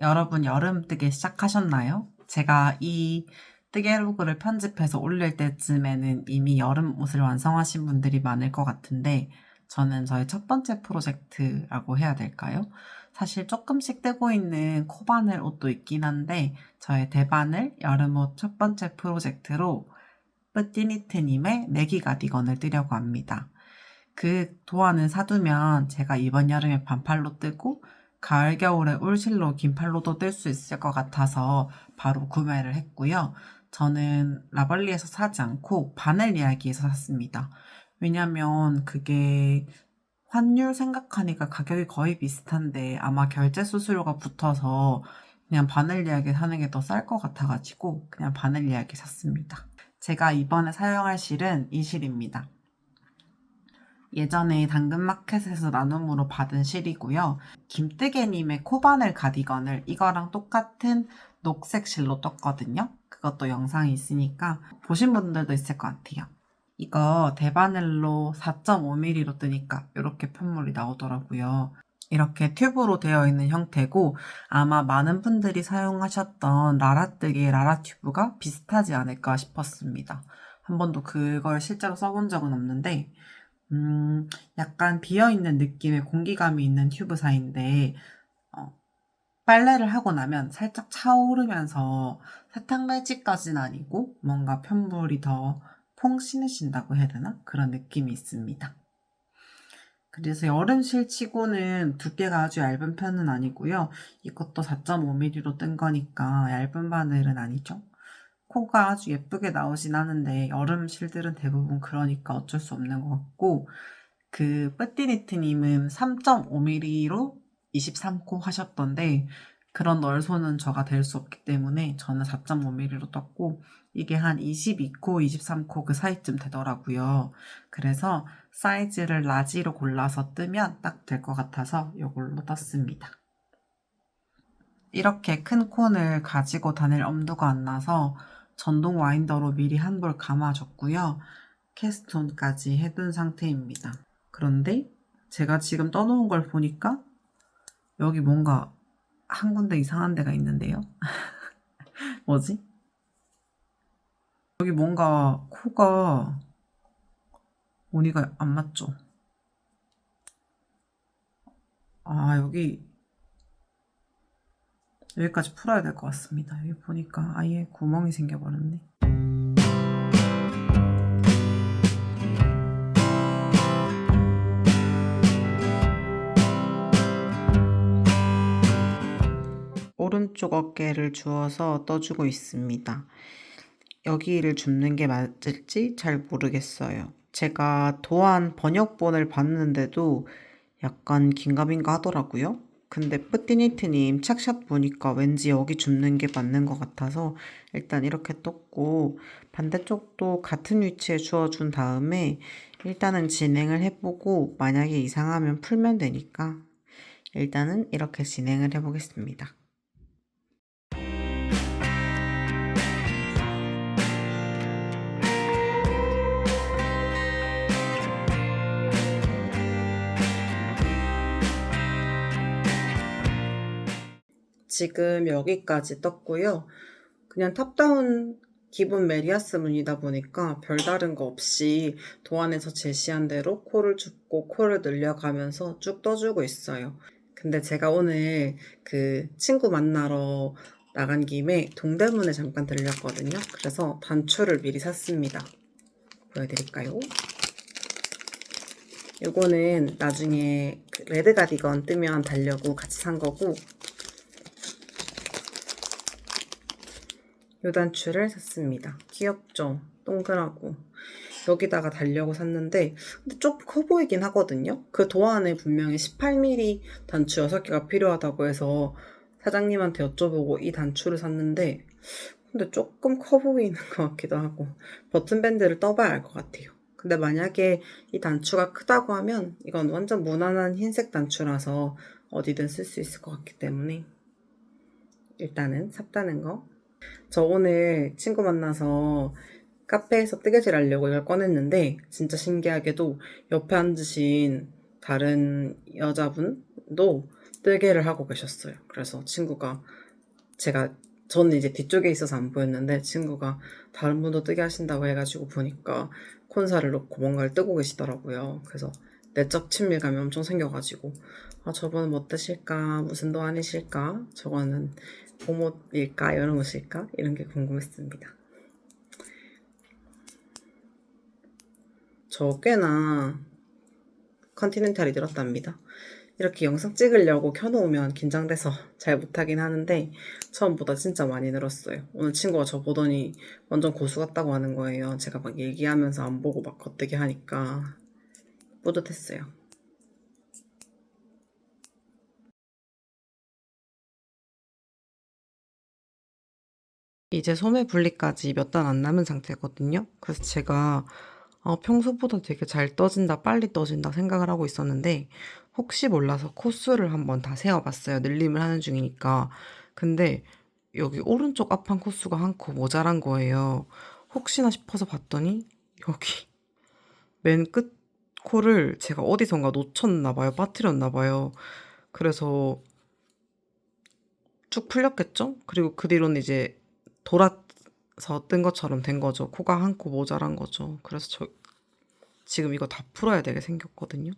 여러분 여름 뜨개 시작하셨나요? 제가 이 뜨개로그를 편집해서 올릴 때쯤에는 이미 여름 옷을 완성하신 분들이 많을 것 같은데 저는 저의 첫 번째 프로젝트라고 해야 될까요? 사실 조금씩 뜨고 있는 코바늘 옷도 있긴 한데 저의 대바늘 여름옷 첫 번째 프로젝트로 뿌띠니트님의 내기 가디건을 뜨려고 합니다. 그 도안을 사두면 제가 이번 여름에 반팔로 뜨고 가을 겨울에 울실로 긴팔로도 뜰 수 있을 것 같아서 바로 구매를 했고요. 저는 라벌리에서 사지 않고 바늘 이야기에서 샀습니다. 왜냐면 그게 환율 생각하니까 가격이 거의 비슷한데 아마 결제 수수료가 붙어서 그냥 바늘 이야기 사는 게 더 쌀 것 같아가지고 그냥 바늘 이야기 샀습니다. 제가 이번에 사용할 실은 이 실입니다. 예전에 당근마켓에서 나눔으로 받은 실이고요. 김뜨개님의 코바늘 가디건을 이거랑 똑같은 녹색 실로 떴거든요. 그것도 영상이 있으니까 보신 분들도 있을 것 같아요. 이거 대바늘로 4.5mm로 뜨니까 이렇게 편물이 나오더라고요. 이렇게 튜브로 되어 있는 형태고 아마 많은 분들이 사용하셨던 라라뜨기 라라튜브가 비슷하지 않을까 싶었습니다. 한 번도 그걸 실제로 써본 적은 없는데 약간 비어있는 느낌의 공기감이 있는 튜브사인데 빨래를 하고 나면 살짝 차오르면서 세탁매직까지는 아니고 뭔가 편물이 더 퐁 씻으신다고 해야 되나? 그런 느낌이 있습니다. 그래서 여름실 치고는 두께가 아주 얇은 편은 아니고요. 이것도 4.5mm로 뜬 거니까 얇은 바늘은 아니죠. 코가 아주 예쁘게 나오진 않은데 여름 실들은 대부분 그러니까 어쩔 수 없는 것 같고 그 뿌띠니트님은 3.5mm로 23코 하셨던데 그런 널소는 저가 될 수 없기 때문에 저는 4.5mm로 떴고 이게 한 22코, 23코 그 사이쯤 되더라고요. 그래서 사이즈를 라지로 골라서 뜨면 딱 될 것 같아서 이걸로 떴습니다. 이렇게 큰 콘을 가지고 다닐 엄두가 안 나서 전동 와인더로 미리 한 볼 감아줬고요. 캐스톤까지 해둔 상태입니다. 그런데 제가 지금 떠놓은 걸 보니까 여기 뭔가 한 군데 이상한 데가 있는데요. 뭐지? 여기 뭔가 코가 무늬가 안 맞죠? 아, 여기까지 풀어야 될 것 같습니다. 여기 보니까 아예 구멍이 생겨버렸네. 오른쪽 어깨를 주워서 떠주고 있습니다. 여기를 줍는 게 맞을지 잘 모르겠어요. 제가 도안 번역본을 봤는데도 약간 긴가민가 하더라고요. 근데 뿌띠니트님 착샷 보니까 왠지 여기 줍는 게 맞는 것 같아서 일단 이렇게 떴고 반대쪽도 같은 위치에 주워준 다음에 일단은 진행을 해보고 만약에 이상하면 풀면 되니까 일단은 이렇게 진행을 해보겠습니다. 지금 여기까지 떴고요. 그냥 탑다운 기본 메리아스 무늬다 보니까 별다른 거 없이 도안에서 제시한 대로 코를 줍고 코를 늘려가면서 쭉 떠주고 있어요. 근데 제가 오늘 그 친구 만나러 나간 김에 동대문에 잠깐 들렸거든요. 그래서 단추를 미리 샀습니다. 보여드릴까요? 이거는 나중에 그 레드 가디건 뜨면 달려고 같이 산 거고 요 단추를 샀습니다. 귀엽죠? 동그랗고 여기다가 달려고 샀는데 근데 좀 커 보이긴 하거든요. 그 도안에 분명히 18mm 단추 6개가 필요하다고 해서 사장님한테 여쭤보고 이 단추를 샀는데 근데 조금 커 보이는 것 같기도 하고 버튼 밴드를 떠봐야 알 것 같아요. 근데 만약에 이 단추가 크다고 하면 이건 완전 무난한 흰색 단추라서 어디든 쓸 수 있을 것 같기 때문에 일단은 샀다는 거. 저 오늘 친구 만나서 카페에서 뜨개질 하려고 이걸 꺼냈는데 진짜 신기하게도 옆에 앉으신 다른 여자분도 뜨개를 하고 계셨어요. 그래서 친구가 저는 이제 뒤쪽에 있어서 안 보였는데 친구가 다른 분도 뜨게 하신다고 해가지고 보니까 콘사를 놓고 뭔가를 뜨고 계시더라고요. 그래서 내적 친밀감이 엄청 생겨가지고 저분은 뭐 뜨실까? 무슨 도안이실까? 저거는 봄옷일까? 여름옷일까? 이런 게 궁금했습니다. 저 꽤나 컨티넨탈이 늘었답니다. 이렇게 영상 찍으려고 켜놓으면 긴장돼서 잘 못하긴 하는데 처음보다 진짜 많이 늘었어요. 오늘 친구가 저 보더니 완전 고수 같다고 하는 거예요. 제가 막 얘기하면서 안 보고 막 겉대기 하니까 뿌듯했어요. 이제 소매 분리까지 몇 단 안 남은 상태거든요. 그래서 제가 평소보다 되게 잘 떠진다, 빨리 떠진다 생각을 하고 있었는데 혹시 몰라서 코스를 한번 다 세어봤어요. 늘림을 하는 중이니까. 근데 여기 오른쪽 앞판 코스가 한 코 모자란 거예요. 혹시나 싶어서 봤더니 여기 맨 끝 코를 제가 어디선가 놓쳤나 봐요. 빠뜨렸나 봐요. 그래서 쭉 풀렸겠죠? 그리고 그 뒤로는 이제 돌아서 뜬 것처럼 된 거죠. 코가 한 코 모자란 거죠. 그래서 지금 이거 다 풀어야 되게 생겼거든요.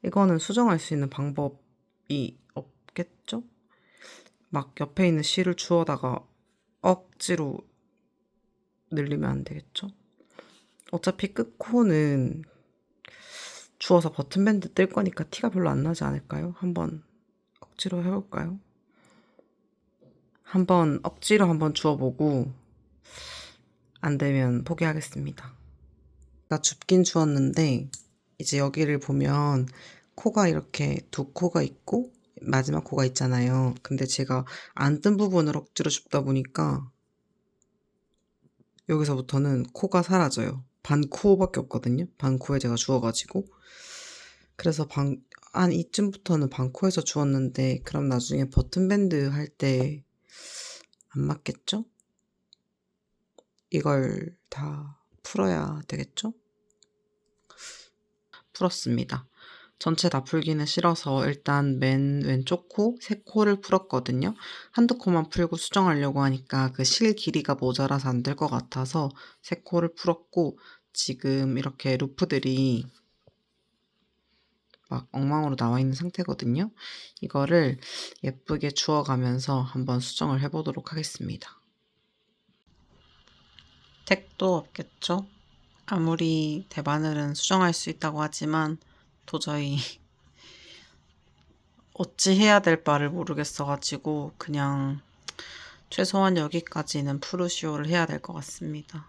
이거는 수정할 수 있는 방법이 없겠죠? 막 옆에 있는 실을 주워다가 억지로 늘리면 안 되겠죠? 어차피 끝코는 주워서 버튼밴드 뜰 거니까 티가 별로 안 나지 않을까요? 한번 억지로 해볼까요? 한번 억지로 한번 주워보고 안 되면 포기하겠습니다. 나 줍긴 주웠는데 이제 여기를 보면 코가 이렇게 두 코가 있고 마지막 코가 있잖아요. 근데 제가 안 뜬 부분을 억지로 줍다 보니까 여기서부터는 코가 사라져요. 반 코밖에 없거든요. 반 코에 제가 주워가지고 그래서 한 이쯤부터는 반 코에서 주웠는데 그럼 나중에 버튼밴드 할 때 안 맞겠죠? 이걸 다 풀어야 되겠죠? 풀었습니다. 전체 다 풀기는 싫어서 일단 맨 왼쪽 코, 세 코를 풀었거든요. 한두 코만 풀고 수정하려고 하니까 그 실 길이가 모자라서 안 될 것 같아서 세 코를 풀었고 지금 이렇게 루프들이 막 엉망으로 나와 있는 상태거든요. 이거를 예쁘게 주워가면서 한번 수정을 해보도록 하겠습니다. 택도 없겠죠? 아무리 대바늘은 수정할 수 있다고 하지만 도저히 어찌 해야 될 바를 모르겠어가지고 그냥 최소한 여기까지는 프루시오를 해야 될 것 같습니다.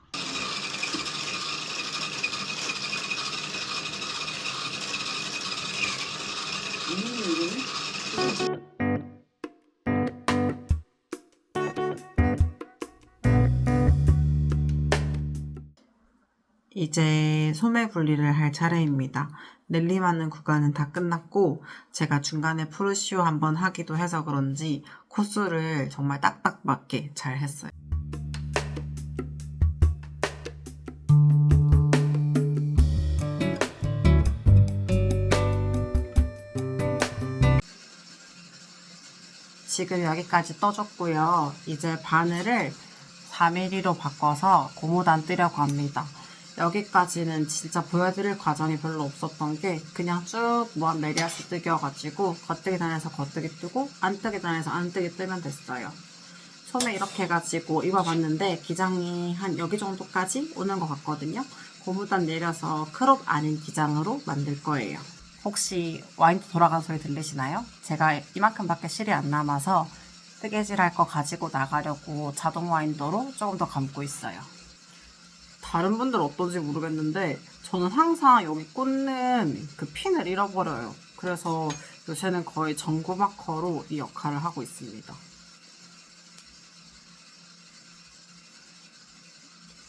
이제 소매 분리를 할 차례입니다. 넬림하는 구간은 다 끝났고 제가 중간에 프루시오 한번 하기도 해서 그런지 코스를 정말 딱딱 맞게 잘 했어요. 지금 여기까지 떠줬고요. 이제 바늘을 4mm로 바꿔서 고무단 뜨려고 합니다. 여기까지는 진짜 보여드릴 과정이 별로 없었던 게 그냥 쭉 무한 메리아스 뜨기여가지고 겉뜨기 단에서 겉뜨기 뜨고 안 뜨기 단에서 안 뜨기 뜨면 됐어요. 소매 이렇게 해가지고 입어봤는데 기장이 한 여기 정도까지 오는 것 같거든요. 고무단 내려서 크롭 아닌 기장으로 만들 거예요. 혹시 와인도 돌아가는 소리 들리시나요? 제가 이만큼밖에 실이 안 남아서 뜨개질할 거 가지고 나가려고 자동 와인더로 조금 더 감고 있어요. 다른 분들은 어떤지 모르겠는데 저는 항상 여기 꽂는 그 핀을 잃어버려요. 그래서 요새는 거의 전구 마커로 이 역할을 하고 있습니다.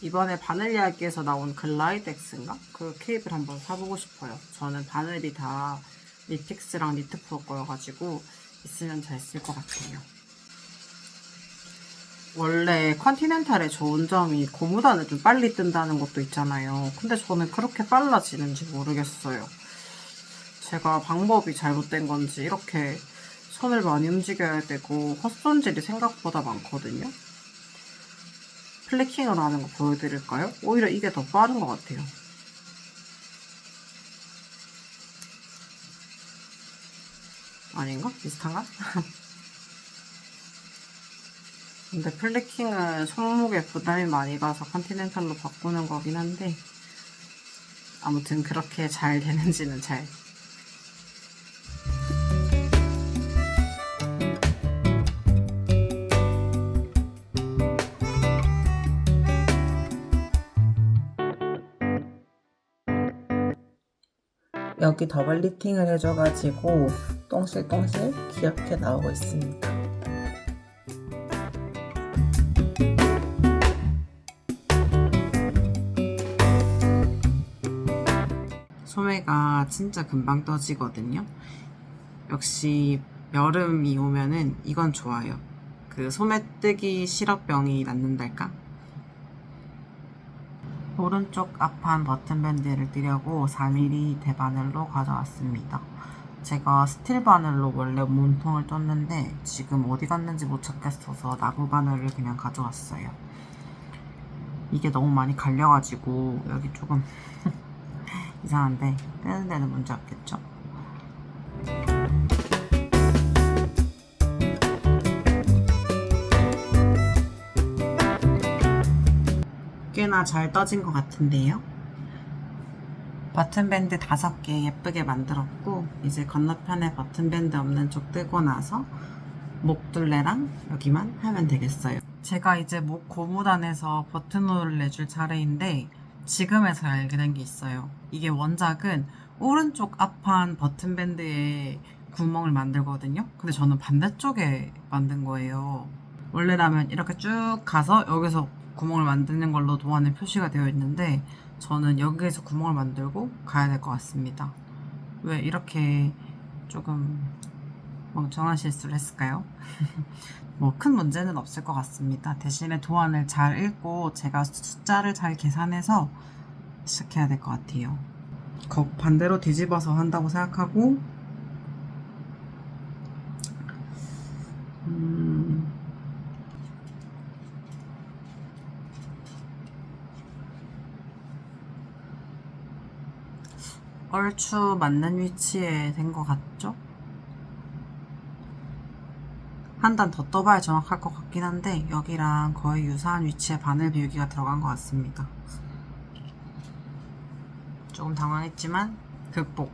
이번에 바늘 이야기에서 나온 글라이덱스인가? 그 케이블 한번 사보고 싶어요. 저는 바늘이 다 니텍스랑 니트프로 거여가지고 있으면 잘 쓸 것 같아요. 원래 컨티넨탈의 좋은 점이 고무단을 좀 빨리 뜬다는 것도 있잖아요. 근데 저는 그렇게 빨라지는지 모르겠어요. 제가 방법이 잘못된 건지 이렇게 손을 많이 움직여야 되고 헛손질이 생각보다 많거든요. 플래킹을 하는 거 보여드릴까요? 오히려 이게 더 빠른 것 같아요. 아닌가? 비슷한가? 근데 플래킹은 손목에 부담이 많이 가서 컨티넨탈로 바꾸는 거긴 한데 아무튼 그렇게 잘 되는지는 잘. 여기 더블 리팅을 해줘가지고 똥실똥실 귀엽게 나오고 있습니다. 소매가 진짜 금방 떠지거든요. 역시 여름이 오면은 이건 좋아요. 그 소매뜨기 시럽병이 낫는달까? 오른쪽 앞판 버튼밴드를 띄려고 4mm 대바늘로 가져왔습니다. 제가 스틸 바늘로 원래 몸통을 떴는데 지금 어디 갔는지 못 찾겠어서 나무 바늘을 그냥 가져왔어요. 이게 너무 많이 갈려가지고 여기 조금 이상한데 끄는 데는 문제 없겠죠? 꽤나 잘 떠진 것 같은데요? 버튼밴드 5개 예쁘게 만들었고 이제 건너편에 버튼밴드 없는 쪽 뜨고 나서 목둘레랑 여기만 하면 되겠어요. 제가 이제 목 고무단에서 버튼홀을 내줄 차례인데 지금에서 알게 된 게 있어요. 이게 원작은 오른쪽 앞판 버튼밴드에 구멍을 만들거든요. 근데 저는 반대쪽에 만든 거예요. 원래라면 이렇게 쭉 가서 여기서 구멍을 만드는 걸로 도안에 표시가 되어 있는데 저는 여기에서 구멍을 만들고 가야 될 것 같습니다. 왜 이렇게 조금 멍청한 실수를 했을까요? 뭐 큰 문제는 없을 것 같습니다. 대신에 도안을 잘 읽고 제가 숫자를 잘 계산해서 시작해야 될 것 같아요. 반대로 뒤집어서 한다고 생각하고 얼추 맞는 위치에 된 것 같죠? 한 단 더 떠봐야 정확할 것 같긴 한데 여기랑 거의 유사한 위치에 바늘 비우기가 들어간 것 같습니다. 조금 당황했지만 극복.